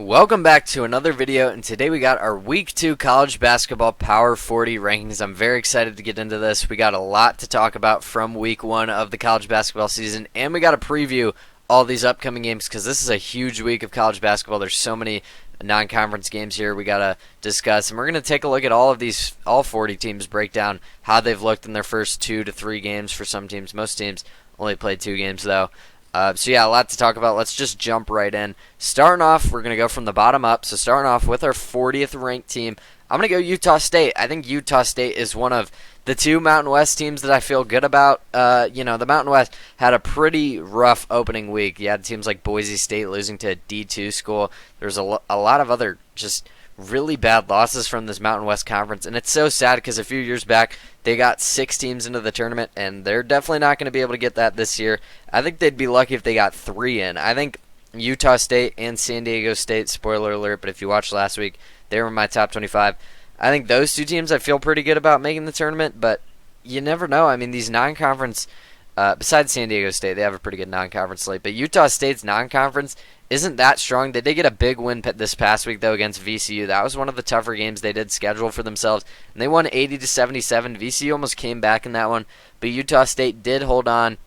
Welcome back to another video, and today we got our Week 2 College Basketball Power 40 rankings. I'm very excited to get into this. We got a lot to talk about from Week 1 of the college basketball season, and we got to preview all these upcoming games because this is a huge week of college basketball. There's so many non-conference games here we got to discuss, and we're going to take a look at all 40 teams, break down how they've looked in their first 2 to 3 games for some teams. Most teams only played 2 games, though. So yeah, a lot to talk about. Let's just jump right in. Starting off, we're going to go from the bottom up. So starting off with our 40th ranked team, I'm going to go Utah State. I think Utah State is one of the 2 Mountain West teams that I feel good about. The Mountain West had a pretty rough opening week. You had teams like Boise State losing to a D2 school. There's a lot of other just really bad losses from this Mountain West Conference, and it's so sad because a few years back they got 6 teams into the tournament, and they're definitely not going to be able to get that this year. I think they'd be lucky if they got 3 in. I think Utah State and San Diego State, spoiler alert, but if you watched last week, they were in my top 25. I think those 2 teams I feel pretty good about making the tournament, but you never know. I mean, these non-conference, besides San Diego State, they have a pretty good non-conference slate, but Utah State's non-conference isn't that strong. They did get a big win this past week, though, against VCU. That was one of the tougher games they did schedule for themselves, and they won 80-77. VCU almost came back in that one, but Utah State did hold on.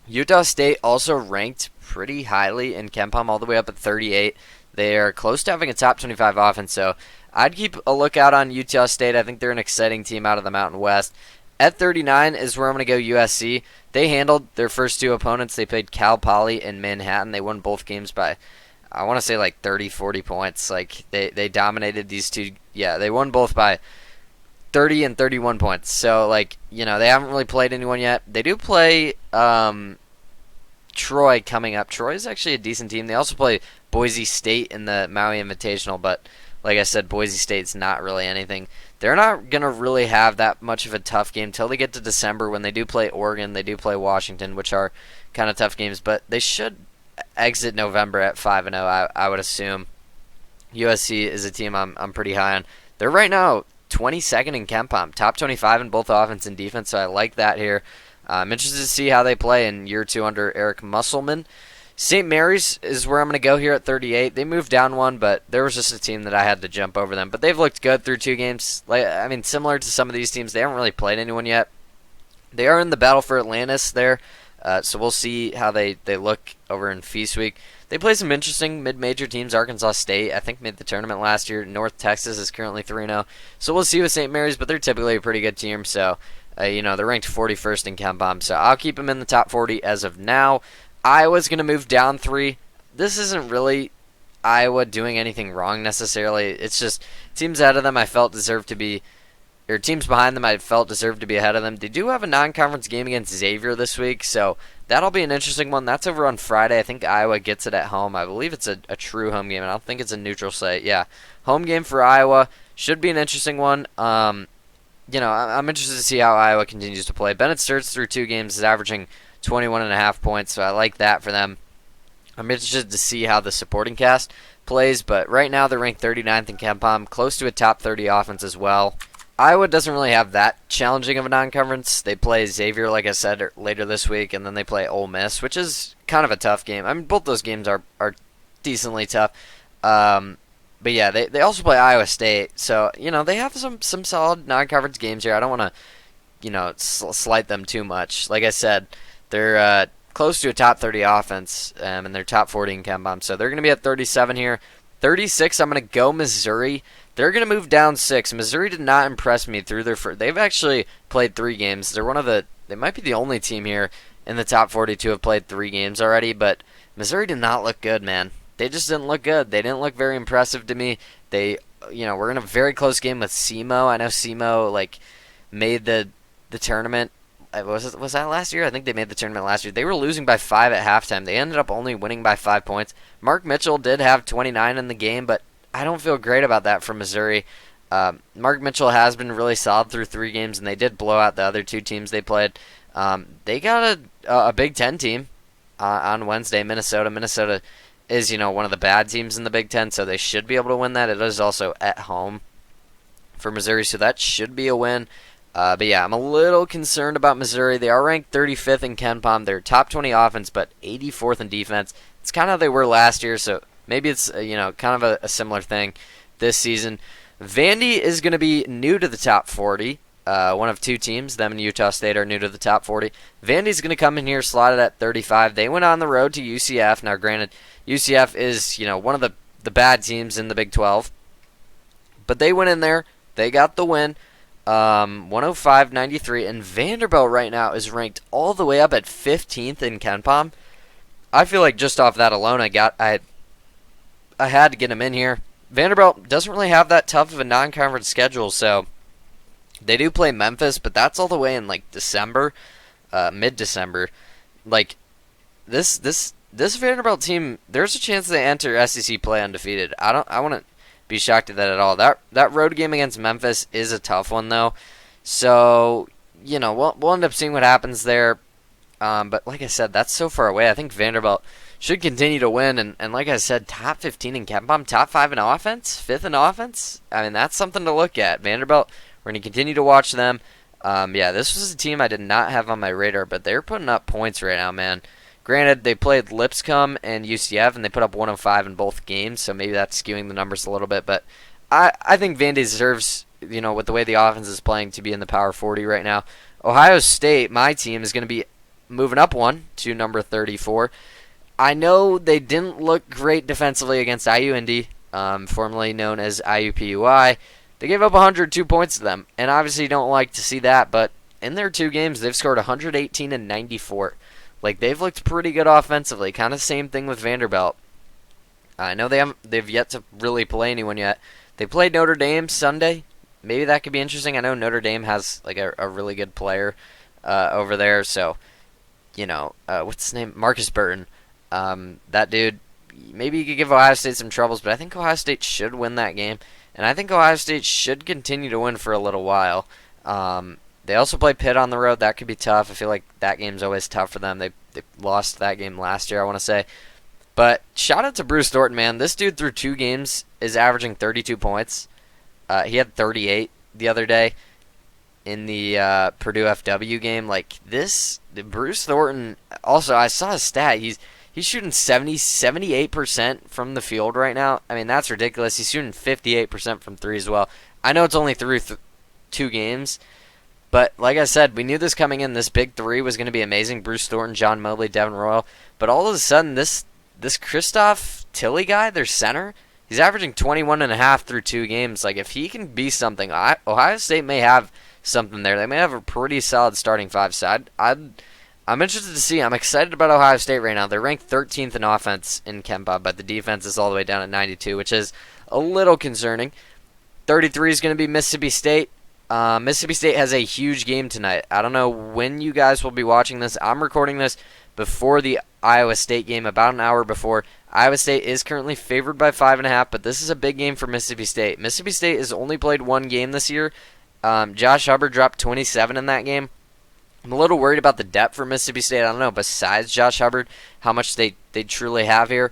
Utah State also ranked pretty highly in KenPom, all the way up at 38. They are close to having a top 25 offense, so I'd keep a lookout on Utah State. I think they're an exciting team out of the Mountain West. At 39 is where I'm going to go USC. They handled their first 2 opponents. They played Cal Poly and Manhattan. They won both games by, I want to say, like 30, 40 points. Like, they dominated these 2. Yeah, they won both by 30 and 31 points. So, like, they haven't really played anyone yet. They do play Troy coming up. Troy is actually a decent team. They also play Boise State in the Maui Invitational, but like I said, Boise State's not really anything. They're not going to really have that much of a tough game until they get to December when they do play Oregon, they do play Washington, which are kind of tough games, but they should exit November at 5-0, I would assume. USC is a team I'm pretty high on. They're right now 22nd in KenPom, top 25 in both offense and defense, so I like that here. I'm interested to see how they play in year 2 under Eric Musselman. St. Mary's is where I'm going to go here at 38. They moved down 1, but there was just a team that I had to jump over them. But they've looked good through 2 games. Similar to some of these teams, they haven't really played anyone yet. They are in the battle for Atlantis there, so we'll see how they look over in Feast Week. They play some interesting mid-major teams. Arkansas State, I think, made the tournament last year. North Texas is currently 3-0. So we'll see with St. Mary's, but they're typically a pretty good team. So, they're ranked 41st in KenPom. So I'll keep them in the top 40 as of now. Iowa's going to move down 3. This isn't really Iowa doing anything wrong necessarily. It's just teams ahead of them I felt deserved to be, or teams behind them I felt deserved to be ahead of them. They do have a non-conference game against Xavier this week, so that'll be an interesting one. That's over on Friday. I think Iowa gets it at home. I believe it's a true home game, and I don't think it's a neutral site. Yeah, home game for Iowa. Should be an interesting one. I'm interested to see how Iowa continues to play. Bennett Sturtz through 2 games is averaging 21.5 points, so I like that for them. I'm interested to see how the supporting cast plays, but right now they're ranked 39th in KenPom, close to a top 30 offense as well. Iowa doesn't really have that challenging of a non-conference. They play Xavier, like I said, later this week, and then they play Ole Miss, which is kind of a tough game. I mean, both those games are decently tough. But yeah, they also play Iowa State, so, they have some solid non-conference games here. I don't want to, slight them too much. Like I said, they're close to a top 30 offense, and they're top 40 in KenPom. So they're going to be at 37 here. 36, I'm going to go Missouri. They're going to move down 6. Missouri did not impress me through their first. They've actually played 3 games. They might be the only team here in the top 40 to have played 3 games already, but Missouri did not look good, man. They just didn't look good. They didn't look very impressive to me. They, were in a very close game with SEMO. I know SEMO, made the tournament. Was that last year? I think they made the tournament last year. They were losing by 5 at halftime. They ended up only winning by 5 points. Mark Mitchell did have 29 in the game, but I don't feel great about that for Missouri. Mark Mitchell has been really solid through 3 games, and they did blow out the other 2 teams they played. They got a Big Ten team on Wednesday, Minnesota. Minnesota is, one of the bad teams in the Big Ten, so they should be able to win that. It is also at home for Missouri, so that should be a win. But yeah, I'm a little concerned about Missouri. They are ranked 35th in KenPom. They're top 20 offense, but 84th in defense. It's kind of how they were last year, so maybe it's kind of a similar thing this season. Vandy is going to be new to the top 40. One of two teams, them and Utah State, are new to the top 40. Vandy's going to come in here slotted at 35. They went on the road to UCF. Now, granted, UCF is one of the bad teams in the Big 12, but they went in there. They got the win, 105-93, and Vanderbilt right now is ranked all the way up at 15th in KenPom. I feel like just off that alone, I had to get them in here. Vanderbilt doesn't really have that tough of a non-conference schedule, so they do play Memphis, but that's all the way in like December, mid-December. Like this Vanderbilt team, there's a chance they enter SEC play undefeated. I wouldn't be shocked at that at all. That road game against Memphis is a tough one though, so we'll end up seeing what happens there. But like I said, that's so far away. I think Vanderbilt should continue to win, and like I said, top 15 in KenPom, top 5 in offense, 5th in offense. I mean, that's something to look at. Vanderbilt, we're going to continue to watch them. This was a team I did not have on my radar, but they're putting up points right now, man. Granted, they played Lipscomb and UCF, and they put up 105 in both games, so maybe that's skewing the numbers a little bit. But I think Vandy deserves, with the way the offense is playing, to be in the Power 40 right now. Ohio State, my team, is going to be moving up one to number 34. I know they didn't look great defensively against IUND, formerly known as IUPUI. They gave up 102 points to them, and obviously you don't like to see that, but in their 2 games, they've scored 118 and 94. Like, they've looked pretty good offensively. Kind of same thing with Vanderbilt. I know they've yet to really play anyone yet. They played Notre Dame Sunday. Maybe that could be interesting. I know Notre Dame has like a really good player over there, so what's his name? Marcus Burton. That dude, maybe he could give Ohio State some troubles, but I think Ohio State should win that game, and I think Ohio State should continue to win for a little while. They also play Pitt on the road. That could be tough. I feel like that game's always tough for them. They lost that game last year, I want to say. But shout out to Bruce Thornton, man. This dude through 2 games is averaging 32 points. He had 38 the other day in the Purdue FW game. Like, this, Bruce Thornton, also, I saw his stat. He's shooting 78% from the field right now. I mean, that's ridiculous. He's shooting 58% from 3 as well. I know it's only through 2 games, but like I said, we knew this coming in. This big 3 was going to be amazing. Bruce Thornton, John Mobley, Devin Royal. But all of a sudden, this Christoph Tilley guy, their center, he's averaging 21.5 through 2 games. Like, if he can be something, Ohio State may have something there. They may have a pretty solid starting 5 side. I'm interested to see. I'm excited about Ohio State right now. They're ranked 13th in offense in KenPom, but the defense is all the way down at 92, which is a little concerning. 33 is going to be Mississippi State. Mississippi State has a huge game tonight. I don't know when you guys will be watching this. I'm recording this before the Iowa State game, about an hour before. Iowa State is currently favored by 5.5, but this is a big game for Mississippi State. Mississippi State has only played 1 game this year. Josh Hubbard dropped 27 in that game. I'm a little worried about the depth for Mississippi State. I don't know, besides Josh Hubbard, how much they truly have here.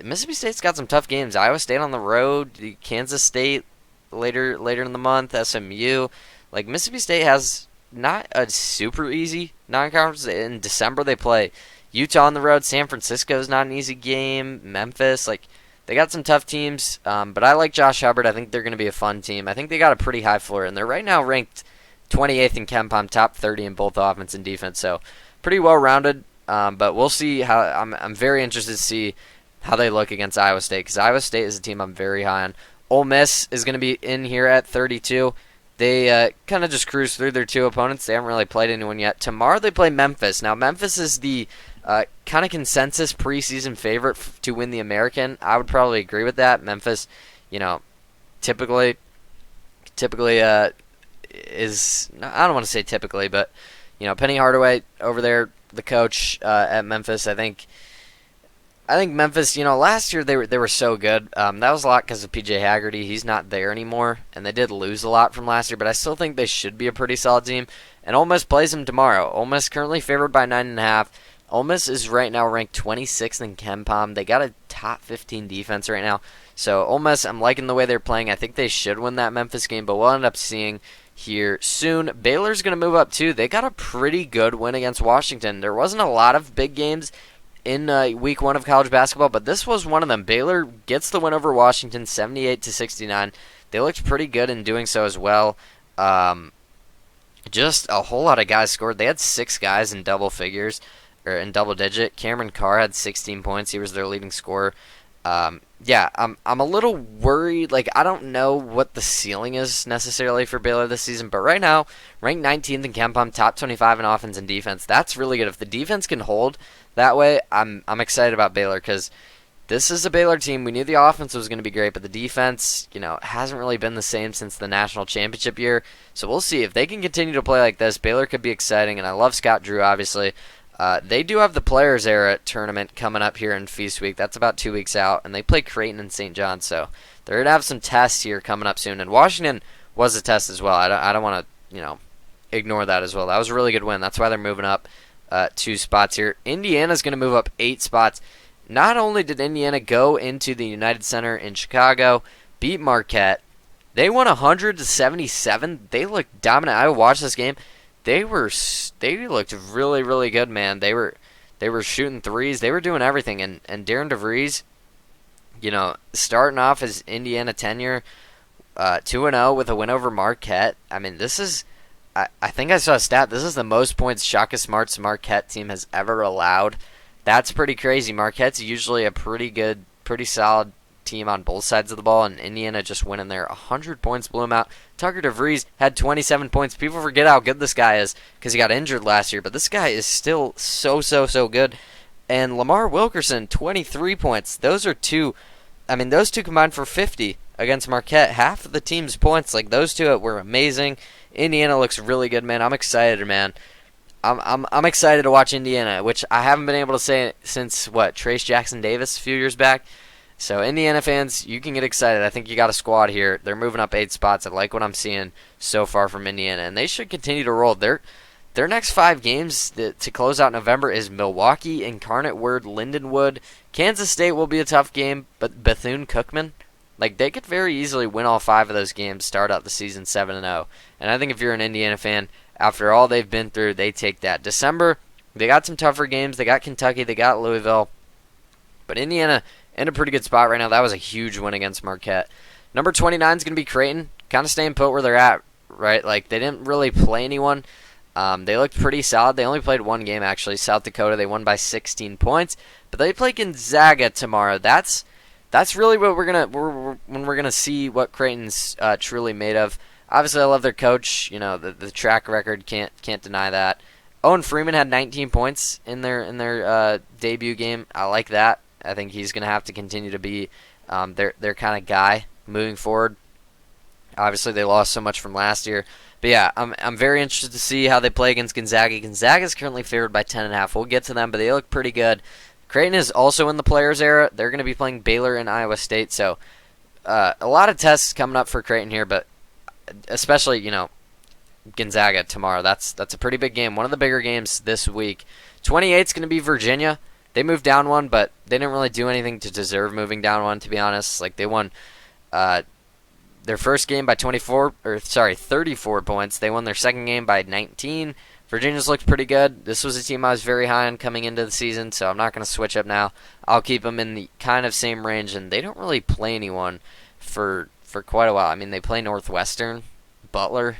Mississippi State's got some tough games. Iowa State on the road, Kansas State later in the month, SMU. Like, Mississippi State has not a super easy non-conference. In December they play Utah on the road. San Francisco is not an easy game. Memphis, like, they got some tough teams. But I like Josh Hubbard. I think they're going to be a fun team. I think they got a pretty high floor, and they're right now ranked 28th in KenPom, top 30 in both offense and defense. So pretty well rounded. But we'll see how. I'm very interested to see how they look against Iowa State, because Iowa State is a team I'm very high on. Ole Miss is going to be in here at 32. They kind of just cruise through their 2 opponents. They haven't really played anyone yet. Tomorrow they play Memphis. Now, Memphis is the kind of consensus preseason favorite to win the American. I would probably agree with that. Memphis, typically is, I don't want to say typically, but Penny Hardaway over there, the coach at Memphis, I think Memphis, last year they were so good. That was a lot because of PJ Haggerty. He's not there anymore, and they did lose a lot from last year, but I still think they should be a pretty solid team. And Ole Miss plays them tomorrow. Ole Miss currently favored by 9.5. Ole Miss is right now ranked 26th in KenPom. They got a top 15 defense right now. So Ole Miss, I'm liking the way they're playing. I think they should win that Memphis game, but we'll end up seeing here soon. Baylor's going to move up too. They got a pretty good win against Washington. There wasn't a lot of big games in week 1 of college basketball, but this was one of them. Baylor gets the win over Washington 78-69. They looked pretty good in doing so as well. Just a whole lot of guys scored. They had 6 guys in double figures, or in double digit. Cameron Carr had 16 points. He was their leading scorer. Yeah, I'm a little worried. Like, I don't know what the ceiling is necessarily for Baylor this season, but right now, ranked 19th in KenPom, top 25 in offense and defense. That's really good. If the defense can hold that way, I'm excited about Baylor, because this is a Baylor team. We knew the offense was going to be great, but the defense, hasn't really been the same since the national championship year. So we'll see. If they can continue to play like this, Baylor could be exciting, and I love Scott Drew, obviously. They do have the Players Era tournament coming up here in Feast Week. That's about 2 weeks out, and they play Creighton and St. John, so they're going to have some tests here coming up soon. And Washington was a test as well. I don't want to, ignore that as well. That was a really good win. That's why they're moving up 2 spots here. Indiana's going to move up 8 spots. Not only did Indiana go into the United Center in Chicago, beat Marquette, they won 100-77. They looked dominant. I watched this game. They looked really, really good, man. They were shooting threes. They were doing everything. And Darren DeVries, starting off his Indiana tenure, 2-0 with a win over Marquette. I mean, this is, I think I saw a stat. This is the most points Shaka Smart's Marquette team has ever allowed. That's pretty crazy. Marquette's usually a pretty good, pretty solid team on both sides of the ball, and Indiana just went in there. 100 points blew him out. Tucker DeVries had 27 points. People forget how good this guy is because he got injured last year, but this guy is still so good. And Lamar Wilkerson, 23 points. Those two combined for 50 against Marquette. Half of the team's points, like those two were amazing. Indiana looks really good, man. I'm excited, man. I'm excited to watch Indiana, which I haven't been able to say since Trace Jackson Davis a few years back. So Indiana fans, you can get excited. I think you got a squad here. They're moving up 8 spots. I like what I'm seeing so far from Indiana, and they should continue to roll. Their next 5 games to close out November is Milwaukee, Incarnate Word, Lindenwood. Kansas State will be a tough game, but Bethune-Cookman, they could very easily win all 5 of those games, start out the season 7-0. And I think if you're an Indiana fan, after all they've been through, they take that. December, they got some tougher games. They got Kentucky, they got Louisville. But Indiana in a pretty good spot right now. That was a huge win against Marquette. Number 29 is going to be Creighton. Kind of staying put where they're at, right? They didn't really play anyone. They looked pretty solid. They only played 1 game, actually. South Dakota, they won by 16 points. But they play Gonzaga tomorrow. That's really what we're gonna see what Creighton's truly made of. Obviously, I love their coach. The track record can't deny that. Owen Freeman had 19 points in their debut game. I like that. I think he's gonna have to continue to be their kind of guy moving forward. Obviously, they lost so much from last year. But yeah, I'm very interested to see how they play against Gonzaga. Gonzaga is currently favored by 10.5. We'll get to them, but they look pretty good. Creighton is also in the Players Era. They're going to be playing Baylor and Iowa State, so a lot of tests coming up for Creighton here, but especially, Gonzaga tomorrow. That's a pretty big game. One of the bigger games this week. 28 is going to be Virginia. They moved down 1, but they didn't really do anything to deserve moving down 1, to be honest. They won their first game by 34 points. They won their second game by 19. Virginia's looked pretty good. This was a team I was very high on coming into the season, so I'm not going to switch up now. I'll keep them in the kind of same range, and they don't really play anyone for quite a while. I mean, they play Northwestern, Butler,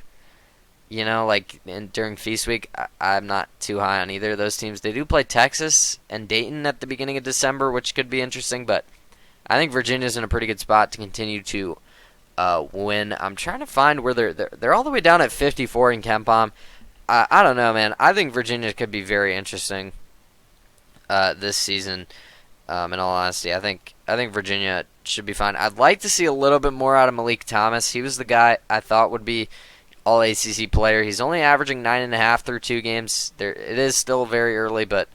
during Feast Week. I'm not too high on either of those teams. They do play Texas and Dayton at the beginning of December, which could be interesting, but I think Virginia's in a pretty good spot to continue to win. I'm trying to find where they're all the way down at 54 in KenPom. I don't know, man. I think Virginia could be very interesting this season. In all honesty, I think Virginia should be fine. I'd like to see a little bit more out of Malik Thomas. He was the guy I thought would be all ACC player. He's only averaging 9.5 through 2 games. It is still very early, but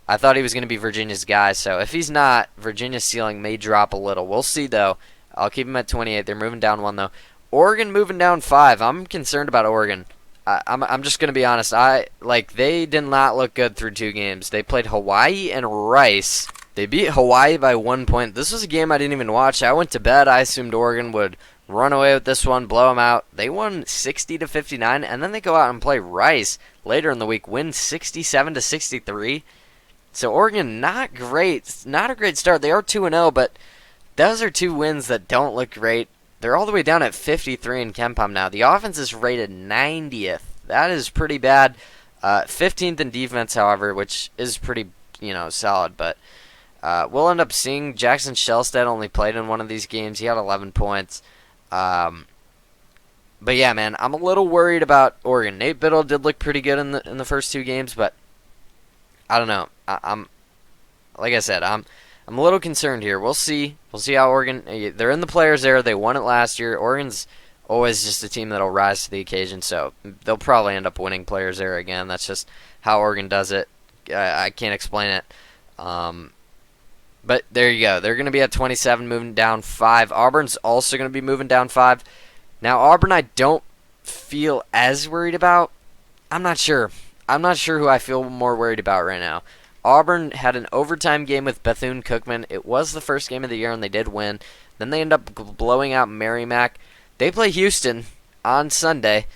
I thought he was going to be Virginia's guy. So if he's not, Virginia's ceiling may drop a little. We'll see, though. I'll keep him at 28. They're moving down 1, though. Oregon moving down 5. I'm concerned about Oregon. I'm just going to be honest. They did not look good through 2 games. They played Hawaii and Rice. They beat Hawaii by 1 point. This was a game I didn't even watch. I went to bed. I assumed Oregon would run away with this one, blow them out. They won 60-59, and then they go out and play Rice later in the week, win 67-63. So Oregon, not great. Not a great start. They are 2-0, but those are two wins that don't look great. They're all the way down at 53 in KenPom now. The offense is rated 90th. That is pretty bad. 15th in defense, however, which is pretty, solid. But we'll end up seeing Jackson Shellstead only played in one of these games. He had 11 points. But yeah, man, I'm a little worried about Oregon. Nate Biddle did look pretty good in the first two games, but I don't know. I'm like I said, I'm a little concerned here. We'll see. We'll see how Oregon. They're in the Players era. They won it last year. Oregon's always just a team that'll rise to the occasion, so they'll probably end up winning Players era again. That's just how Oregon does it. I can't explain it. But there you go. They're going to be at 27, moving down 5. Auburn's also going to be moving down 5. Now, Auburn I don't feel as worried about. I'm not sure. I'm not sure who I feel more worried about right now. Auburn had an overtime game with Bethune-Cookman. It was the first game of the year, and they did win. Then they end up blowing out Merrimack. They play Houston on Sunday.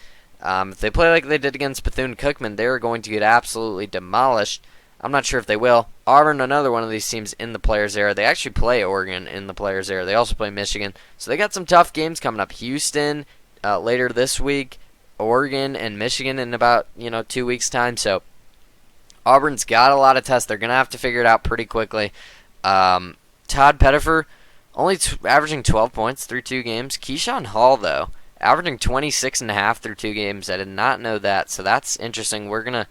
If they play like they did against Bethune-Cookman, they're going to get absolutely demolished. I'm not sure if they will. Auburn, another one of these teams in the Players era. They actually play Oregon in the Players era. They also play Michigan. So they got some tough games coming up. Houston later this week, Oregon and Michigan in about 2 weeks' time. So Auburn's got a lot of tests. They're going to have to figure it out pretty quickly. Todd Pettifer only averaging 12 points through 2 games. Keyshawn Hall, though, averaging 26.5 through 2 games. I did not know that, so that's interesting. We'll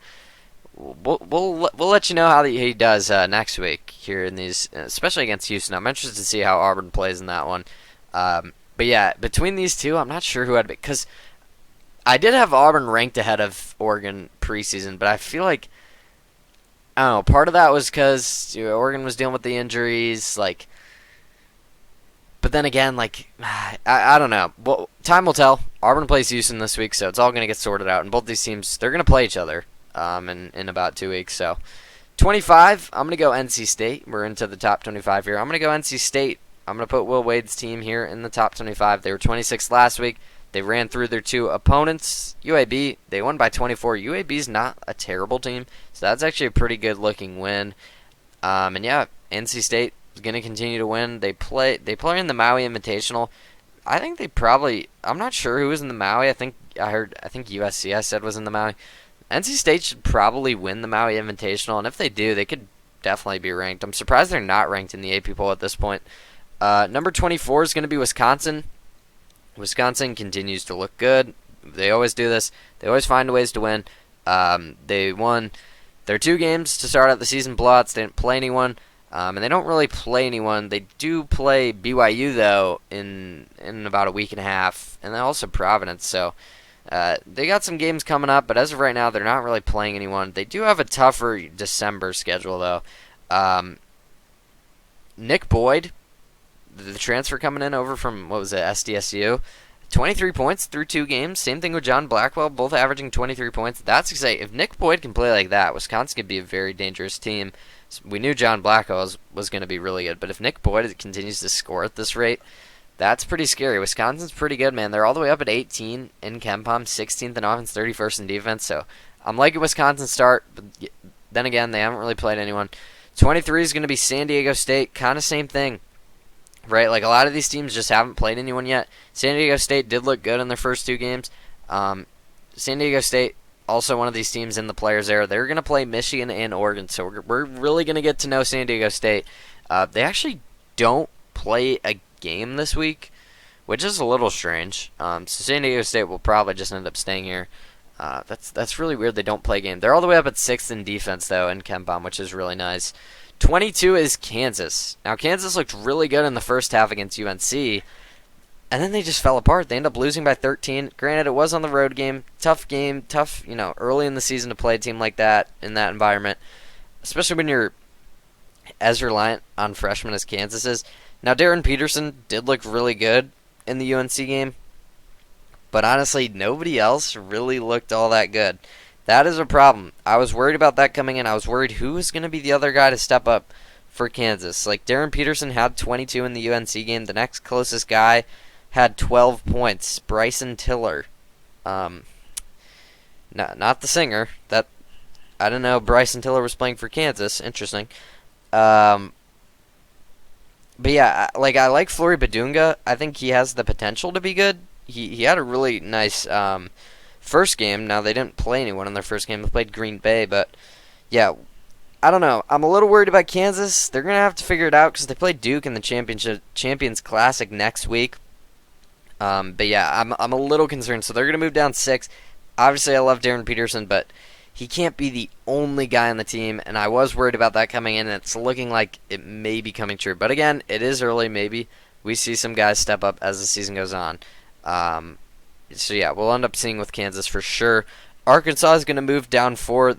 let you know how he does next week here in these, especially against Houston. I'm interested to see how Auburn plays in that one. But yeah, between these two, I'm not sure who I'd be, because I did have Auburn ranked ahead of Oregon preseason, but I feel like, I don't know, part of that was because Oregon was dealing with the injuries, but then again, I don't know. Well, time will tell. Auburn plays Houston this week, so it's all going to get sorted out. And both these teams, they're going to play each other in about 2 weeks. So 25, I'm going to go NC State. We're into the top 25 here. I'm going to go NC State. I'm going to put Will Wade's team here in the top 25. They were 26th last week. They ran through their 2 opponents. UAB, they won by 24. UAB's not a terrible team, so that's actually a pretty good-looking win. And yeah, NC State is going to continue to win. They play in the Maui Invitational. I think they probably, I'm not sure who was in the Maui. I think USC I said was in the Maui. NC State should probably win the Maui Invitational, and if they do, they could definitely be ranked. I'm surprised they're not ranked in the AP poll at this point. Number 24 is going to be Wisconsin. Wisconsin continues to look good. They always do this. They always find ways to win. They won their 2 games to start out the season blowouts. They didn't play anyone, and they don't really play anyone. They do play BYU, though, in about a week and a half, and then also Providence. So they got some games coming up, but as of right now, they're not really playing anyone. They do have a tougher December schedule, though. Nick Boyd, the transfer coming in over from, SDSU, 23 points through 2 games. Same thing with John Blackwell, both averaging 23 points. That's exciting. If Nick Boyd can play like that, Wisconsin could be a very dangerous team. We knew John Blackwell was going to be really good, but if Nick Boyd continues to score at this rate, that's pretty scary. Wisconsin's pretty good, man. They're all the way up at 18 in KenPom, 16th in offense, 31st in defense. So I'm liking Wisconsin's start, but then again, they haven't really played anyone. 23 is going to be San Diego State, kind of same thing. Right, a lot of these teams just haven't played anyone yet. San Diego State did look good in their first 2 games. San Diego State, also one of these teams in the Players era. They're going to play Michigan and Oregon, so we're really going to get to know San Diego State. They actually don't play a game this week, which is a little strange. So San Diego State will probably just end up staying here. That's really weird they don't play a game. They're all the way up at 6th in defense, though, in KenPom, which is really nice. 22 is Kansas. Now, Kansas looked really good in the first half against UNC, and then they just fell apart. They ended up losing by 13. Granted, it was on the road game, tough, early in the season to play a team like that in that environment, especially when you're as reliant on freshmen as Kansas is. Now, Darren Peterson did look really good in the UNC game, but honestly, nobody else really looked all that good. That is a problem. I was worried about that coming in. I was worried who was going to be the other guy to step up for Kansas. Darren Peterson had 22 in the UNC game. The next closest guy had 12 points. Bryson Tiller. Not the singer. I didn't know Bryson Tiller was playing for Kansas. Interesting. Um, but yeah, I like Flory Badunga. I think he has the potential to be good. He had a really nice first game. Now they didn't play anyone in their first game. They played Green Bay, but yeah, I don't know. I'm a little worried about Kansas. They're gonna have to figure it out because they play Duke in the Champions Classic next week. But yeah, I'm a little concerned. So they're gonna move down 6. Obviously, I love Darren Peterson, but he can't be the only guy on the team, and I was worried about that coming in, and it's looking like it may be coming true. But again, it is early. Maybe we see some guys step up as the season goes on. So yeah, we'll end up seeing with Kansas for sure. Arkansas is going to move down 4.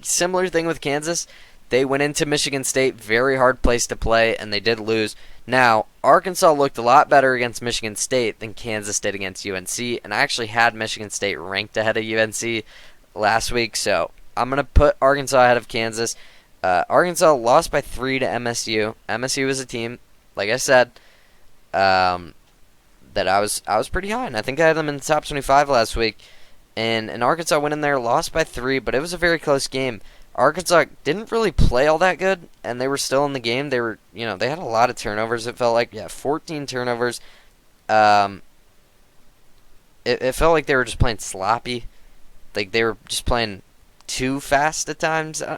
Similar thing with Kansas. They went into Michigan State, very hard place to play, and they did lose. Now, Arkansas looked a lot better against Michigan State than Kansas did against UNC, and I actually had Michigan State ranked ahead of UNC last week, so I'm going to put Arkansas ahead of Kansas. Arkansas lost by 3 to MSU. MSU is a team, like I said, that I was pretty high, and I think I had them in the top 25 last week. And Arkansas went in there, lost by 3, but it was a very close game. Arkansas didn't really play all that good, and they were still in the game. They had a lot of turnovers. It felt like 14 turnovers. It felt like they were just playing sloppy. Like they were just playing too fast at times. I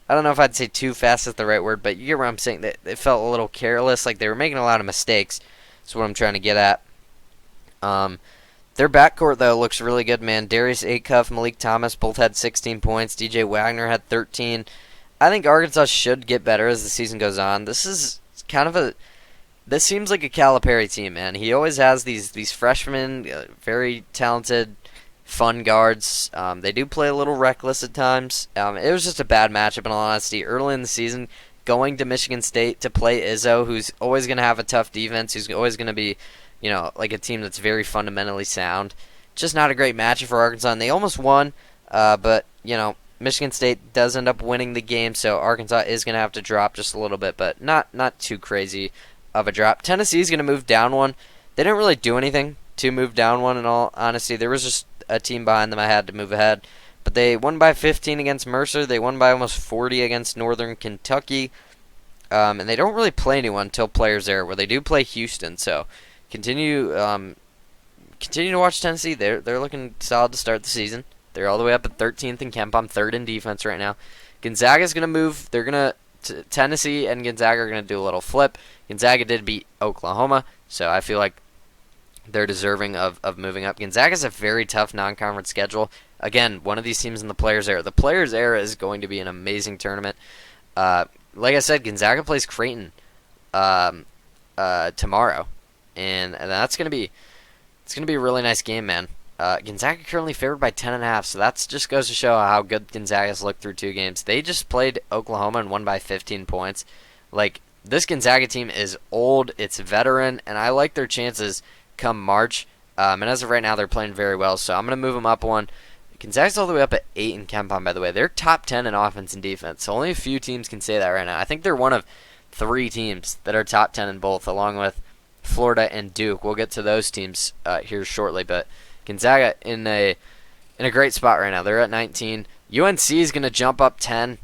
don't know if I'd say too fast is the right word, but you get what I'm saying. It felt a little careless. Like they were making a lot of mistakes. That's what I'm trying to get at. Their backcourt, though, looks really good, man. Darius Acuff, Malik Thomas both had 16 points. DJ Wagner had 13. I think Arkansas should get better as the season goes on. This seems like a Calipari team, man. He always has these freshmen, very talented, fun guards. They do play a little reckless at times. It was just a bad matchup, in all honesty. Early in the season, going to Michigan State to play Izzo, who's always going to have a tough defense, who's always going to be like a team that's very fundamentally sound. Just not a great matchup for Arkansas, and they almost won, but, Michigan State does end up winning the game, so Arkansas is going to have to drop just a little bit, but not too crazy of a drop. Tennessee is going to move down 1. They didn't really do anything to move down 1, in all honesty. There was just a team behind them I had to move ahead. But they won by 15 against Mercer. They won by almost 40 against Northern Kentucky. And they don't really play anyone until Players Error, where they do play Houston, so continue to watch Tennessee. They're looking solid to start the season. They're all the way up at 13th in KenPom, 3rd in defense right now. Gonzaga's going to move. They're going to Tennessee and Gonzaga are going to do a little flip. Gonzaga did beat Oklahoma, so I feel like they're deserving of moving up. Gonzaga's a very tough non-conference schedule. Again, one of these teams in the Players Era. The Players Era is going to be an amazing tournament. Like I said, Gonzaga plays Creighton tomorrow. And that's gonna be a really nice game, man. Gonzaga currently favored by 10.5, so that just goes to show how good Gonzaga's looked through 2 games. They just played Oklahoma and won by 15 points. Like, this Gonzaga team is old, it's veteran, and I like their chances come March. And as of right now, they're playing very well, so I'm gonna move them up 1. Gonzaga's all the way up at 8 in KenPom, by the way. They're top 10 in offense and defense, so only a few teams can say that right now. I think they're one of 3 teams that are top 10 in both, along with Florida and Duke. We'll get to those teams here shortly, but Gonzaga in a great spot right now. They're at 19. UNC is going to jump up 10.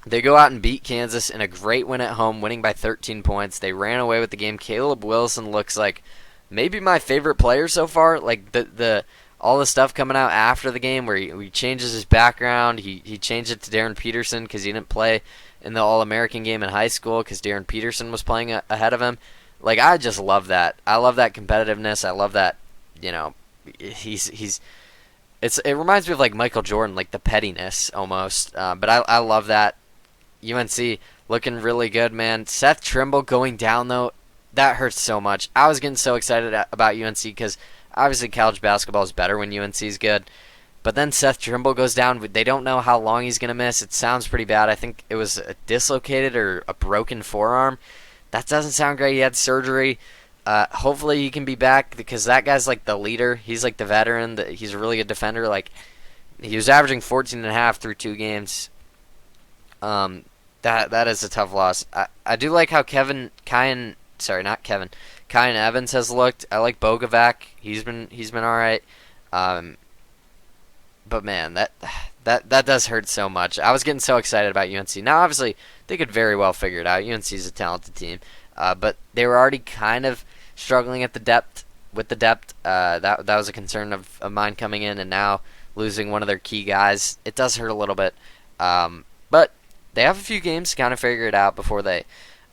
They go out and beat Kansas in a great win at home, winning by 13 points. They ran away with the game. Caleb Wilson looks like maybe my favorite player so far. Like the all the stuff coming out after the game where he changes his background. He changed it to Darren Peterson because he didn't play in the All-American game in high school because Darren Peterson was playing ahead of him. Like, I just love that. I love that competitiveness. I love that, it reminds me of, like, Michael Jordan, like, the pettiness, almost. But I love that. UNC looking really good, man. Seth Trimble going down, though, that hurts so much. I was getting so excited about UNC because, obviously, college basketball is better when UNC is good. But then Seth Trimble goes down. They don't know how long he's going to miss. It sounds pretty bad. I think it was a dislocated or a broken forearm. That doesn't sound great. He had surgery. Hopefully he can be back because that guy's like the leader. He's like the veteran. He's a really good defender. Like, he was averaging 14.5 through 2 games. That is a tough loss. I do like how Kyan Evans has looked. I like Bogovac. He's been all right. but man, that does hurt so much. I was getting so excited about UNC. Now, obviously, they could very well figure it out. UNC is a talented team, but they were already kind of struggling at the depth. With the depth, that was a concern of mine coming in, and now losing one of their key guys, it does hurt a little bit. But they have a few games to kind of figure it out before they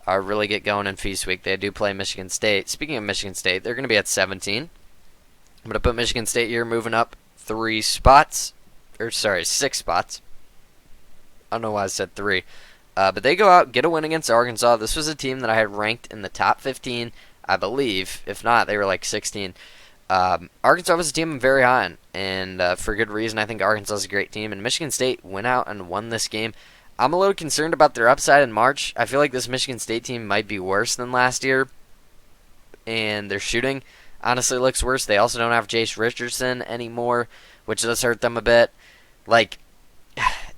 really get going in Feast Week. They do play Michigan State. Speaking of Michigan State, they're going to be at 17. I'm going to put Michigan State here, moving up 6 spots. I don't know why I said 3. But they go out, get a win against Arkansas. This was a team that I had ranked in the top 15, I believe. If not, they were like 16. Arkansas was a team I'm very high on, and for good reason. I think Arkansas is a great team, and Michigan State went out and won this game. I'm a little concerned about their upside in March. I feel like this Michigan State team might be worse than last year, and their shooting honestly looks worse. They also don't have Jace Richardson anymore, which does hurt them a bit. Like,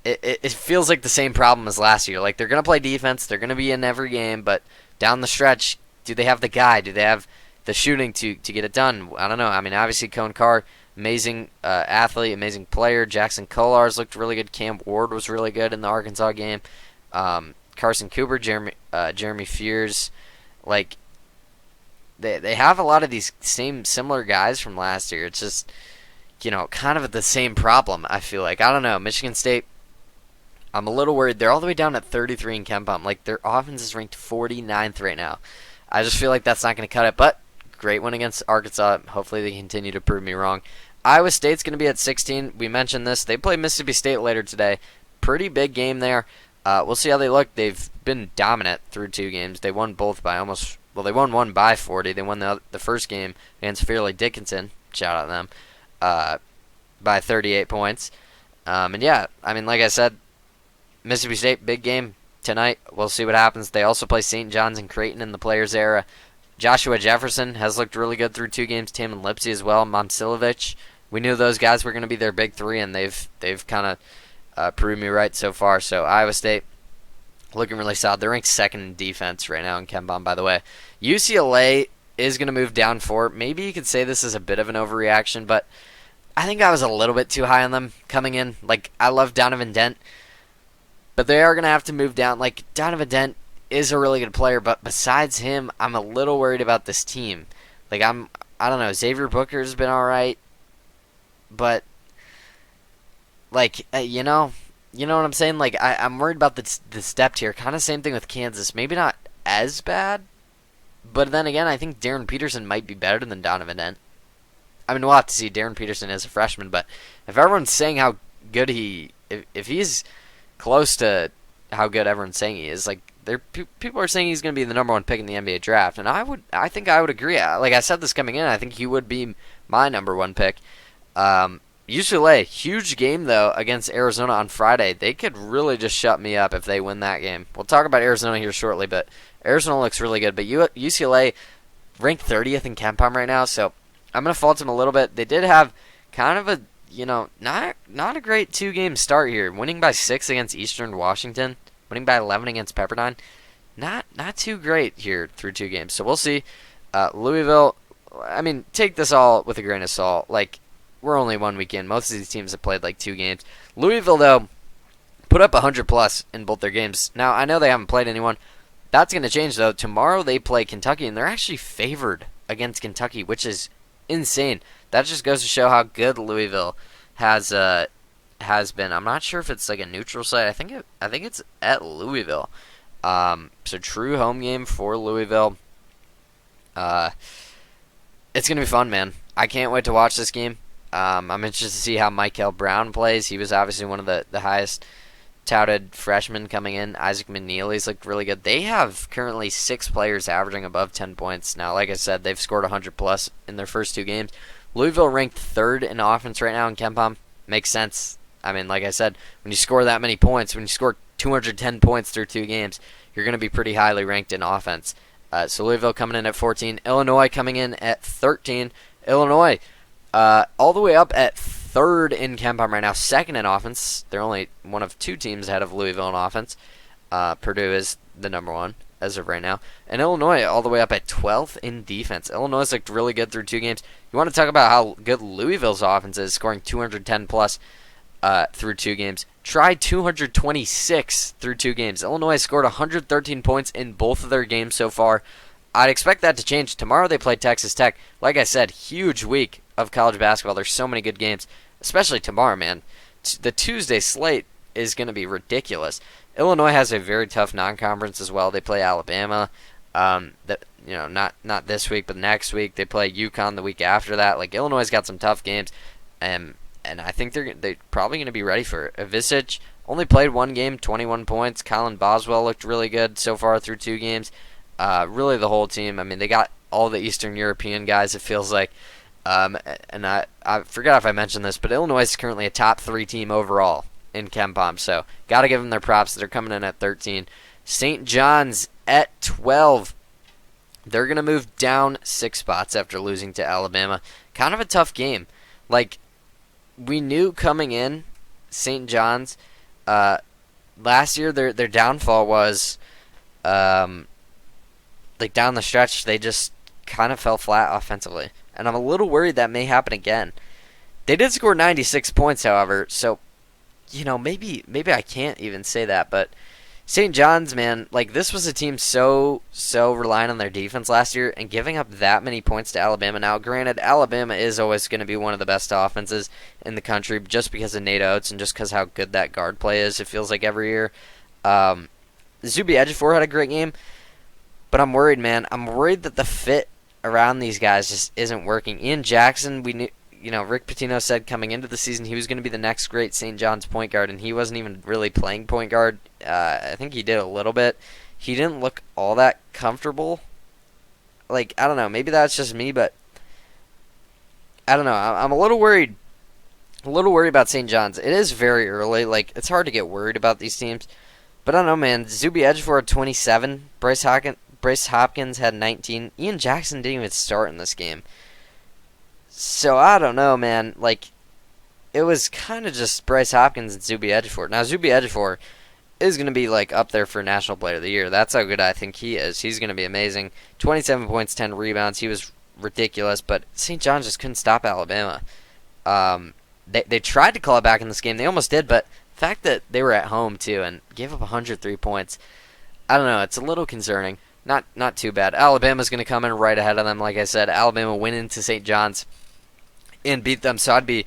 it feels like the same problem as last year. Like, they're going to play defense, they're going to be in every game, but down the stretch, do they have the guy? Do they have the shooting to get it done? I don't know. I mean, obviously, Cone Carr, amazing athlete, amazing player. Jackson Kolars looked really good. Cam Ward was really good in the Arkansas game. Carson Cooper, Jeremy Fears. Like, they have a lot of these similar guys from last year. It's just, kind of the same problem, I feel like. I don't know. Michigan State, I'm a little worried. They're all the way down at 33 in KenPom. Like, their offense is ranked 49th right now. I just feel like that's not going to cut it, but great win against Arkansas. Hopefully they continue to prove me wrong. Iowa State's going to be at 16. We mentioned this. They play Mississippi State later today. Pretty big game there. We'll see how they look. They've been dominant through 2 games. They won both by they won one by 40. They won the first game against Fairleigh Dickinson. Shout out to them. By 38 points. And yeah, I mean, like I said, Mississippi State, big game tonight. We'll see what happens. They also play St. John's and Creighton in the Players era. Joshua Jefferson has looked really good through 2 games. Taman Lipsey as well. Momcilovic. We knew those guys were going to be their big 3, and they've kind of proved me right so far. So Iowa State looking really solid. They're ranked 2nd in defense right now in KenPom, by the way. UCLA is going to move down 4. Maybe you could say this is a bit of an overreaction, but I think I was a little bit too high on them coming in. Like, I love Donovan Dent, but they are going to have to move down. Like, Donovan Dent is a really good player, but besides him, I'm a little worried about this team. Like, I don't know, Xavier Booker's been all right, but, like, you know what I'm saying? Like, I'm worried about the depth here. Kind of same thing with Kansas. Maybe not as bad, but then again, I think Darren Peterson might be better than Donovan Dent. I mean, we'll have to see. Darren Peterson is a freshman, but if everyone's saying how good if he's close to how good everyone's saying he is, like, people are saying he's going to be the number 1 pick in the NBA draft, and I think I would agree. Like I said this coming in, I think he would be my number 1 pick. UCLA, huge game though against Arizona on Friday. They could really just shut me up if they win that game. We'll talk about Arizona here shortly, but Arizona looks really good. But UCLA ranked 30th in KenPom right now, so I'm going to fault them a little bit. They did have kind of a, not a great 2-game start here. Winning by 6 against Eastern Washington, winning by 11 against Pepperdine. Not too great here through 2 games. So we'll see. Louisville, I mean, take this all with a grain of salt. Like, we're only 1 week in. Most of these teams have played like 2 games. Louisville, though, put up 100+ in both their games. Now, I know they haven't played anyone. That's going to change, though. Tomorrow they play Kentucky, and they're actually favored against Kentucky, which is insane. That just goes to show how good Louisville has been. I'm not sure if it's like a neutral site. I think it's at Louisville. So true home game for Louisville. It's gonna be fun, man. I can't wait to watch this game. I'm interested to see how Michael Brown plays. He was obviously one of the highest touted freshmen coming in. Isaac McNeely's looked really good. They have currently 6 players averaging above 10 points. Now, like I said, they've scored 100+ in their first 2 games. Louisville ranked 3rd in offense right now in KenPom. Makes sense. I mean, like I said, when you score that many points, when you score 210 points through 2 games, you're going to be pretty highly ranked in offense. So Louisville coming in at 14. Illinois coming in at 13. Illinois all the way up at 3rd in KenPom right now, 2nd in offense. They're only one of 2 teams ahead of Louisville in offense. Purdue is the number 1 as of right now. And Illinois all the way up at 12th in defense. Illinois looked really good through 2 games. You want to talk about how good Louisville's offense is, scoring 210+. through 2 games. Tried 226 through 2 games. Illinois scored 113 points in both of their games so far. I'd expect that to change. Tomorrow they play Texas Tech. Like I said, huge week of college basketball. There's so many good games, especially tomorrow, man. The Tuesday slate is going to be ridiculous. Illinois has a very tough non-conference as well. They play Alabama. Not this week, but next week they play UConn the week after that. Like, Illinois got some tough games, and I think they're probably going to be ready for it. Ivisic only played 1 game, 21 points. Colin Boswell looked really good so far through 2 games. Really, the whole team. I mean, they got all the Eastern European guys, it feels like. And I forgot if I mentioned this, but Illinois is currently a top 3 team overall in KenPom, so got to give them their props. They're coming in at 13. St. John's at 12. They're going to move down 6 spots after losing to Alabama. Kind of a tough game. Like, we knew coming in, St. John's, last year their downfall was, down the stretch, they just kind of fell flat offensively. And I'm a little worried that may happen again. They did score 96 points, however, so, maybe I can't even say that, but St. John's, man, this was a team so reliant on their defense last year, and giving up that many points to Alabama. Now, granted, Alabama is always going to be one of the best offenses in the country just because of Nate Oates and just because how good that guard play is, it feels like every year. Zuby Ejiofor had a great game, but I'm worried, man. I'm worried that the fit around these guys just isn't working. Ian Jackson, we knew, Rick Pitino said coming into the season he was going to be the next great St. John's point guard, and he wasn't even really playing point guard. I think he did a little bit. He didn't look all that comfortable. I don't know. Maybe that's just me, but I don't know. I'm a little worried. A little worried about St. John's. It is very early. It's hard to get worried about these teams. But I don't know, man. Zuby Ejiofor had 27. Bryce Hopkins had 19. Ian Jackson didn't even start in this game. So, I don't know, man. It was kind of just Bryce Hopkins and Zuby Ejiofor. Now, Zuby Ejiofor is going to be, up there for National Player of the Year. That's how good I think he is. He's going to be amazing. 27 points, 10 rebounds. He was ridiculous, but St. John's just couldn't stop Alabama. They tried to claw back in this game. They almost did, but the fact that they were at home, too, and gave up 103 points, I don't know. It's a little concerning. Not too bad. Alabama's going to come in right ahead of them. Like I said, Alabama went into St. John's and beat them, so I'd be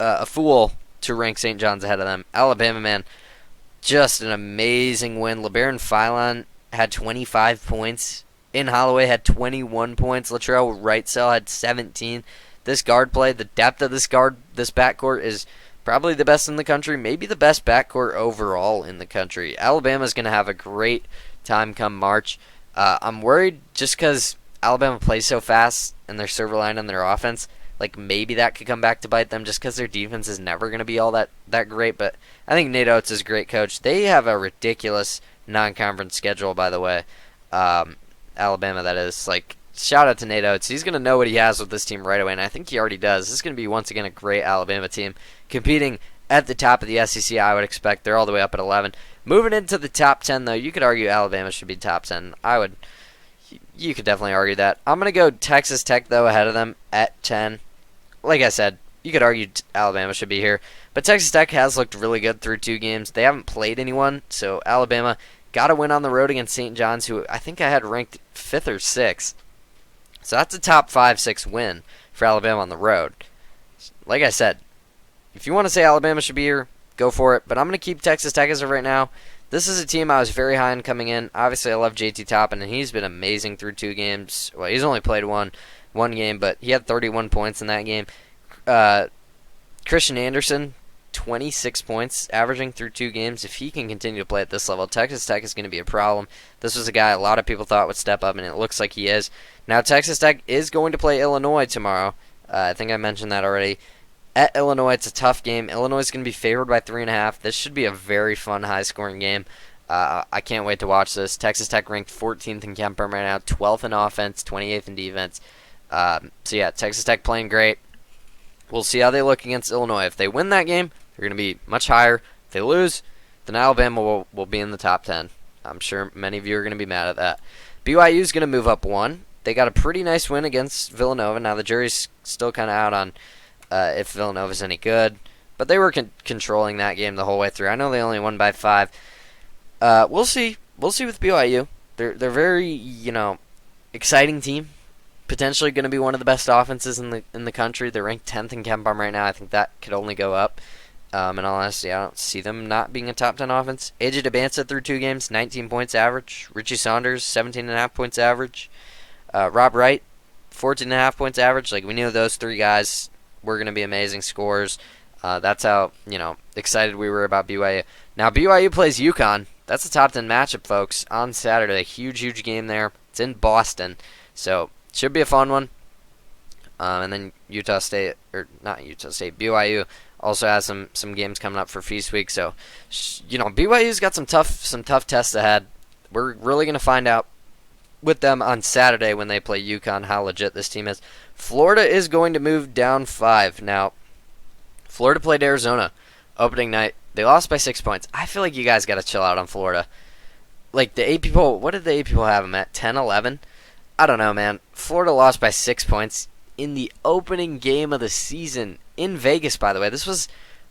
a fool to rank St. John's ahead of them. Alabama, man, just an amazing win. LeBaron Philon had 25 points. In Holloway had 21 points. Latrell Wrightsell had 17. This guard play, the depth of this backcourt is probably the best in the country, maybe the best backcourt overall in the country. Alabama's going to have a great time come March. I'm worried just because Alabama plays so fast and they're so reliant on their offense. Maybe that could come back to bite them just because their defense is never going to be all that great. But I think Nate Oates is a great coach. They have a ridiculous non-conference schedule, by the way. Alabama, that is. Shout out to Nate Oates. He's going to know what he has with this team right away, and I think he already does. This is going to be, once again, a great Alabama team competing at the top of the SEC, I would expect. They're all the way up at 11. Moving into the top 10, though, you could argue Alabama should be top 10. You could definitely argue that. I'm going to go Texas Tech, though, ahead of them at 10. Like I said, you could argue Alabama should be here. But Texas Tech has looked really good through 2 games. They haven't played anyone, so Alabama got to win on the road against St. John's, who I think I had ranked 5th or 6th. So that's a top 5-6 win for Alabama on the road. Like I said, if you want to say Alabama should be here, go for it. But I'm going to keep Texas Tech as of right now. This is a team I was very high on coming in. Obviously, I love JT Toppin, and he's been amazing through 2 games. Well, he's only played one game, but he had 31 points in that game. Christian Anderson, 26 points, averaging through 2 games. If he can continue to play at this level, Texas Tech is going to be a problem. This was a guy a lot of people thought would step up, and it looks like he is. Now, Texas Tech is going to play Illinois tomorrow. I think I mentioned that already. At Illinois, it's a tough game. Illinois is going to be favored by 3.5. This should be a very fun, high-scoring game. I can't wait to watch this. Texas Tech ranked 14th in KenPom right now, 12th in offense, 28th in defense. So, yeah, Texas Tech playing great. We'll see how they look against Illinois. If they win that game, they're going to be much higher. If they lose, then Alabama will be in the top 10. I'm sure many of you are going to be mad at that. BYU is going to move up 1. They got a pretty nice win against Villanova. Now, the jury's still kind of out on if Villanova's any good. but they were controlling that game the whole way through. I know they only won by 5. We'll see. We'll see with BYU. They're very, exciting team. Potentially going to be one of the best offenses in the country. They're ranked 10th in KenPom right now. I think that could only go up. In all honesty, I don't see them not being a top 10 offense. AJ DeBanza through 2 games, 19 points average. Richie Saunders, 17.5 points average. Rob Wright, 14.5 points average. Like, we knew those 3 guys were going to be amazing scorers. That's how, excited we were about BYU. Now, BYU plays UConn. That's a top 10 matchup, folks, on Saturday. Huge, huge game there. It's in Boston. So, should be a fun one. And then BYU also has some games coming up for Feast Week. So, BYU's got some tough tests ahead. We're really going to find out with them on Saturday when they play UConn how legit this team is. Florida is going to move down 5. Now, Florida played Arizona opening night. They lost by 6 points. I feel like you guys got to chill out on Florida. Like, the AP poll, what did the AP poll have them at? 10, 11? I don't know, man. Florida lost by 6 points in the opening game of the season in Vegas, by the way. This was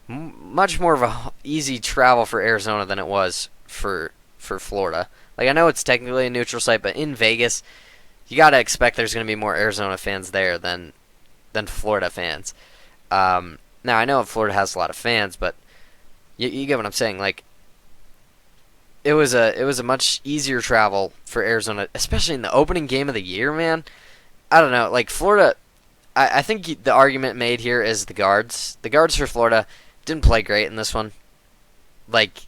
much more of a easy travel for Arizona than it was for Florida. Like, I know it's technically a neutral site, but in Vegas, you got to expect there's going to be more Arizona fans there than Florida fans. Now, I know Florida has a lot of fans, but you get what I'm saying. Like, it was a much easier travel for Arizona, especially in the opening game of the year, man. I don't know. Like, Florida, I think the argument made here is the guards. The guards for Florida didn't play great in this one. Like,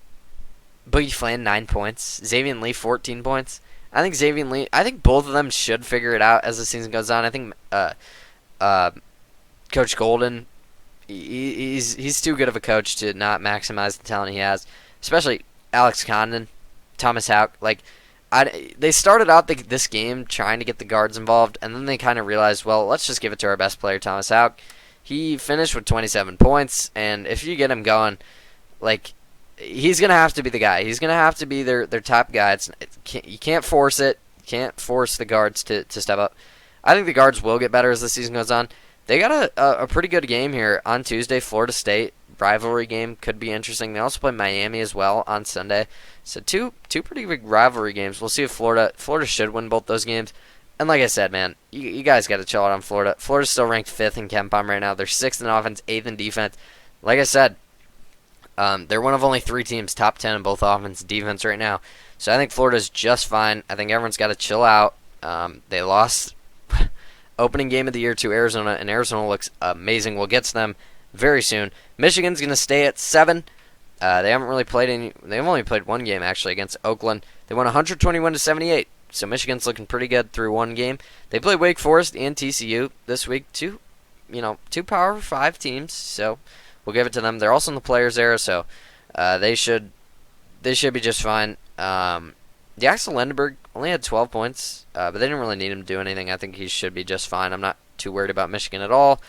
Boogie Flan, 9 points. Xavier Lee, 14 points. I think both of them should figure it out as the season goes on. I think Coach Golden, he's too good of a coach to not maximize the talent he has, especially Alex Condon, Thomas Houck. Like, they started out this game trying to get the guards involved, and then they kind of realized, well, let's just give it to our best player, Thomas Houck. He finished with 27 points, and if you get him going, like, he's going to have to be the guy. He's going to have to be their top guy. You can't force it. You can't force the guards to step up. I think the guards will get better as the season goes on. They got a pretty good game here on Tuesday. Florida State rivalry game could be interesting. They also play Miami as well on Sunday. So two pretty big rivalry games. We'll see if Florida should win both those games. And like I said, man, you guys got to chill out on Florida. Florida's still ranked 5th in KenPom right now. They're 6th in offense, 8th in defense. Like I said, they're one of only 3 teams top 10 in both offense and defense right now. So I think Florida's just fine. I think everyone's got to chill out. They lost opening game of the year to Arizona, and Arizona looks amazing. We'll get to them very soon. Michigan's going to stay at 7. They haven't really played any. They've only played one game actually against Oakland. They won 121-78. So Michigan's looking pretty good through one game. They play Wake Forest and TCU this week. Two Power 5 teams. So we'll give it to them. They're also in the Players era, so they should be just fine. Axel Lindenberg only had 12 points, but they didn't really need him to do anything. I think he should be just fine. I'm not too worried about Michigan at all.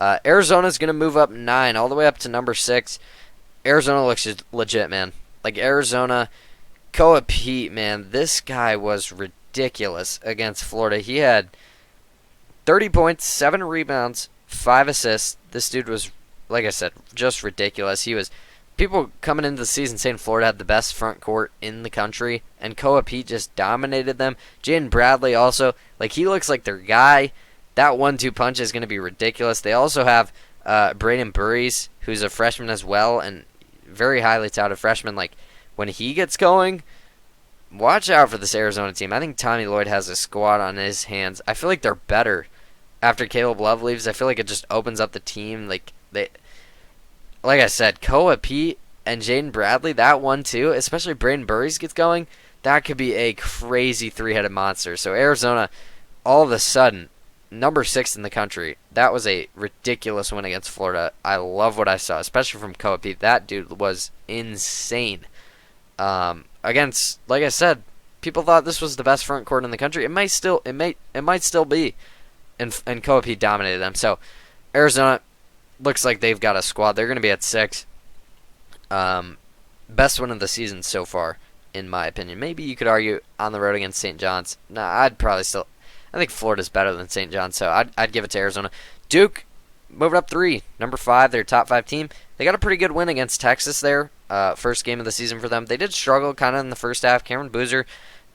Arizona's going to move up 9, all the way up to number 6. Arizona looks legit, man. Like, Arizona, Peat, man, this guy was ridiculous against Florida. He had 30 points, 7 rebounds, 5 assists. This dude was, like I said, just ridiculous. People coming into the season saying Florida had the best front court in the country, and Peat just dominated them. Jaden Bradley also, like, he looks like their guy. That 1-2 punch is going to be ridiculous. They also have Braden Burries, who's a freshman as well, and very highly touted freshman. Like, when he gets going, watch out for this Arizona team. I think Tommy Lloyd has a squad on his hands. I feel like they're better after Caleb Love leaves. I feel like it just opens up the team. Like I said, Peat and Jaden Bradley, that 1-2, especially Braden Burries gets going, that could be a crazy 3-headed monster. So Arizona, all of a sudden, number 6 in the country. That was a ridiculous win against Florida. I love what I saw, especially from Peat. That dude was insane. Against, like I said, people thought this was the best front court in the country. It might still be, and Peat dominated them. So Arizona looks like they've got a squad. They're going to be at 6. Best win of the season so far, in my opinion. Maybe you could argue on the road against St. John's. Nah, I think Florida's better than St. John's, so I'd give it to Arizona. Duke, moving up 3, number 5, their top 5 team. They got a pretty good win against Texas there. First game of the season for them. They did struggle kind of in the first half. Cameron Boozer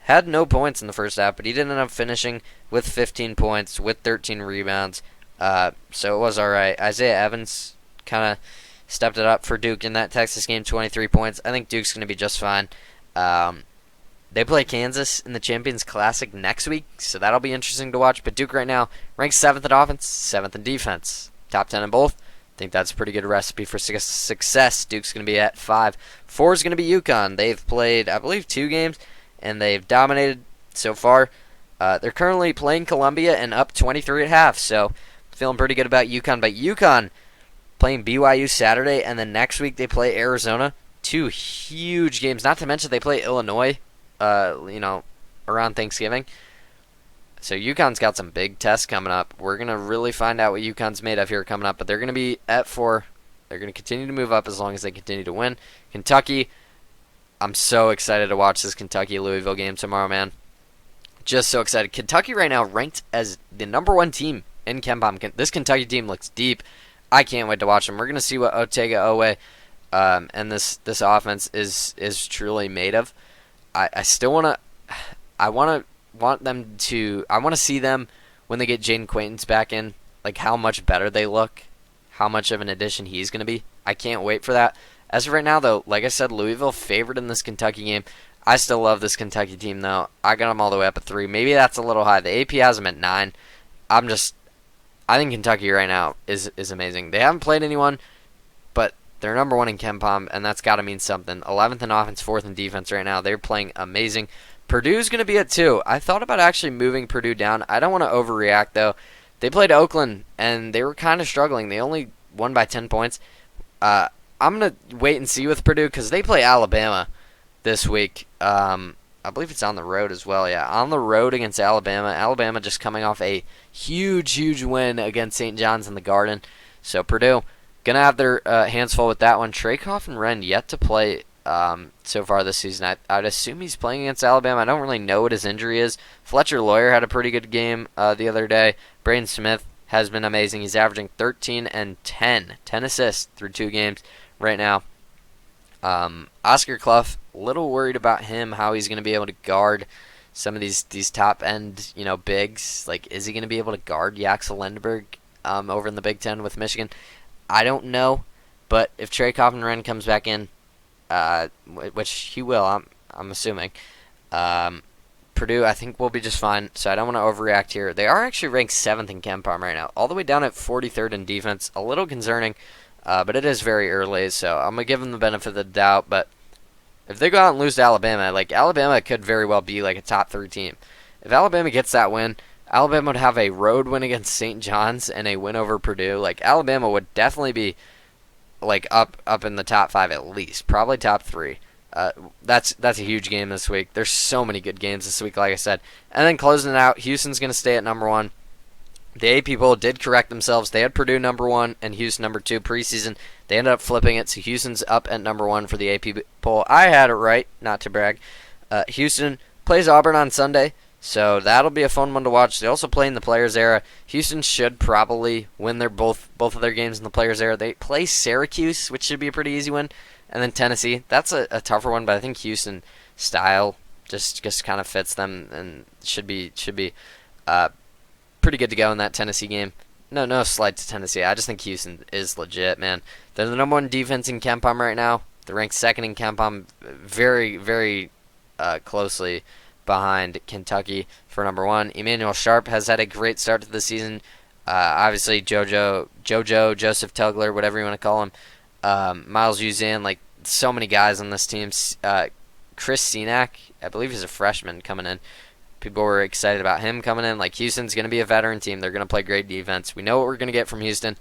had no points in the first half, but he did end up finishing with 15 points, with 13 rebounds. So it was alright. Isaiah Evans kind of stepped it up for Duke in that Texas game, 23 points. I think Duke's going to be just fine. They play Kansas in the Champions Classic next week, so that'll be interesting to watch. But Duke right now ranks 7th in offense, 7th in defense. Top 10 in both. I think that's a pretty good recipe for success. Duke's going to be at 5. 4 is going to be UConn. They've played, I believe, 2 games, and they've dominated so far. They're currently playing Columbia and up 23 at half, so feeling pretty good about UConn. But UConn playing BYU Saturday, and then next week they play Arizona. 2 huge games. Not to mention they play Illinois, around Thanksgiving. So UConn's got some big tests coming up. We're going to really find out what UConn's made of here coming up, but they're going to be at 4. They're going to continue to move up as long as they continue to win. Kentucky, I'm so excited to watch this Kentucky-Louisville game tomorrow, man. Just so excited. Kentucky right now ranked as the number 1 team in KenPom. This Kentucky team looks deep. I can't wait to watch them. We're going to see what Otega Owe and this offense is truly made of. I still want to see them when they get Jaden Quaintance back in, like how much better they look, how much of an addition he's going to be. I can't wait for that. As of right now, though, like I said, Louisville favored in this Kentucky game. I still love this Kentucky team, though. I got them all the way up at 3. Maybe that's a little high. The AP has them at 9. I think Kentucky right now is amazing. They haven't played anyone, but they're number 1 in KenPom, and that's got to mean something. 11th in offense, 4th in defense right now. They're playing amazing. Purdue's going to be at 2. I thought about actually moving Purdue down. I don't want to overreact, though. They played Oakland, and they were kind of struggling. They only won by 10 points. I'm going to wait and see with Purdue because they play Alabama this week. I believe it's on the road as well. Yeah, on the road against Alabama. Alabama just coming off a huge win against St. John's in the Garden. So Purdue going to have their hands full with that one. Trakoff and Wren yet to play so far this season. I'd assume he's playing against Alabama. I don't really know what his injury is. Fletcher Lawyer had a pretty good game the other day. Braden Smith has been amazing. He's averaging 13 and 10 assists through 2 games right now. Oscar Clough, a little worried about him, how he's going to be able to guard some of these top end, bigs. Like, is he going to be able to guard Yaxel Lindbergh over in the Big Ten with Michigan? I don't know, but if Trey Coffin-Wren comes back in, which he will, I'm assuming, Purdue, I think, will be just fine, so I don't want to overreact here. They are actually ranked 7th in KenPom right now, all the way down at 43rd in defense. A little concerning, but it is very early, so I'm going to give them the benefit of the doubt. But if they go out and lose to Alabama, like, Alabama could very well be like a top 3 team. If Alabama gets that win, Alabama would have a road win against St. John's and a win over Purdue. Like, Alabama would definitely be like up in the top 5 at least, probably top 3. That's a huge game this week. There's so many good games this week, like I said. And then closing it out, Houston's going to stay at number 1. The AP poll did correct themselves. They had Purdue number 1 and Houston number 2 preseason. They ended up flipping it, so Houston's up at number 1 for the AP poll. I had it right, not to brag. Houston plays Auburn on Sunday, so that'll be a fun one to watch. They also play in the Players Era. Houston should probably win their both of their games in the Players Era. They play Syracuse, which should be a pretty easy win, and then Tennessee. That's a tougher one, but I think Houston style just kind of fits them and should be pretty good to go in that Tennessee game. No slight to Tennessee. I just think Houston is legit, man. They're the number 1 defense in KenPom right now. They're ranked 2nd in KenPom, very, very closely behind Kentucky for number 1. Emmanuel Sharp has had a great start to the season. Obviously, Joseph Tugler, whatever you want to call him. Miles Uzan, like, so many guys on this team. Chris Senack, I believe he's a freshman coming in. People were excited about him coming in. Like, Houston's going to be a veteran team. They're going to play great defense. We know what we're going to get from Houston,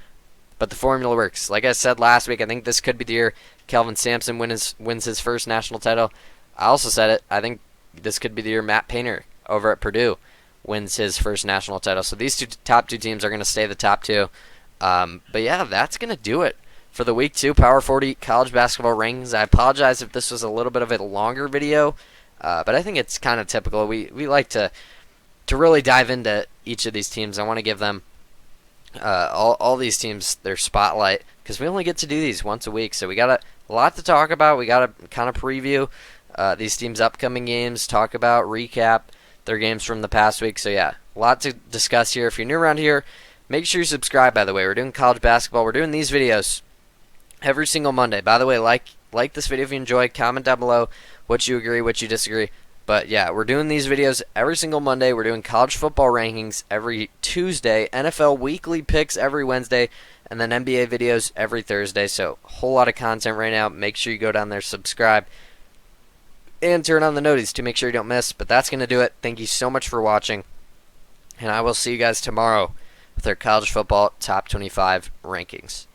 but the formula works. Like I said last week, I think this could be the year Kelvin Sampson wins his first national title. I also said it. I think this could be the year Matt Painter over at Purdue wins his first national title. So these top two teams are going to stay the top 2. But yeah, that's going to do it for the Week 2 Power 40 college basketball rankings. I apologize if this was a little bit of a longer video. But I think it's kind of typical. We like to really dive into each of these teams. I want to give them all these teams, their spotlight, because we only get to do these once a week, so we got a lot to talk about. We got to kind of preview these teams' upcoming games, talk about, recap their games from the past week. So yeah, a lot to discuss here. If you're new around here, make sure you subscribe, by the way. We're doing college basketball. We're doing these videos every single Monday. By the way, like this video if you enjoy. Comment down below what you agree, what you disagree. But yeah, we're doing these videos every single Monday. We're doing college football rankings every Tuesday, NFL weekly picks every Wednesday, and then NBA videos every Thursday. So a whole lot of content right now. Make sure you go down there, subscribe, and turn on the notice to make sure you don't miss. But that's going to do it. Thank you so much for watching, and I will see you guys tomorrow with our college football top 25 rankings.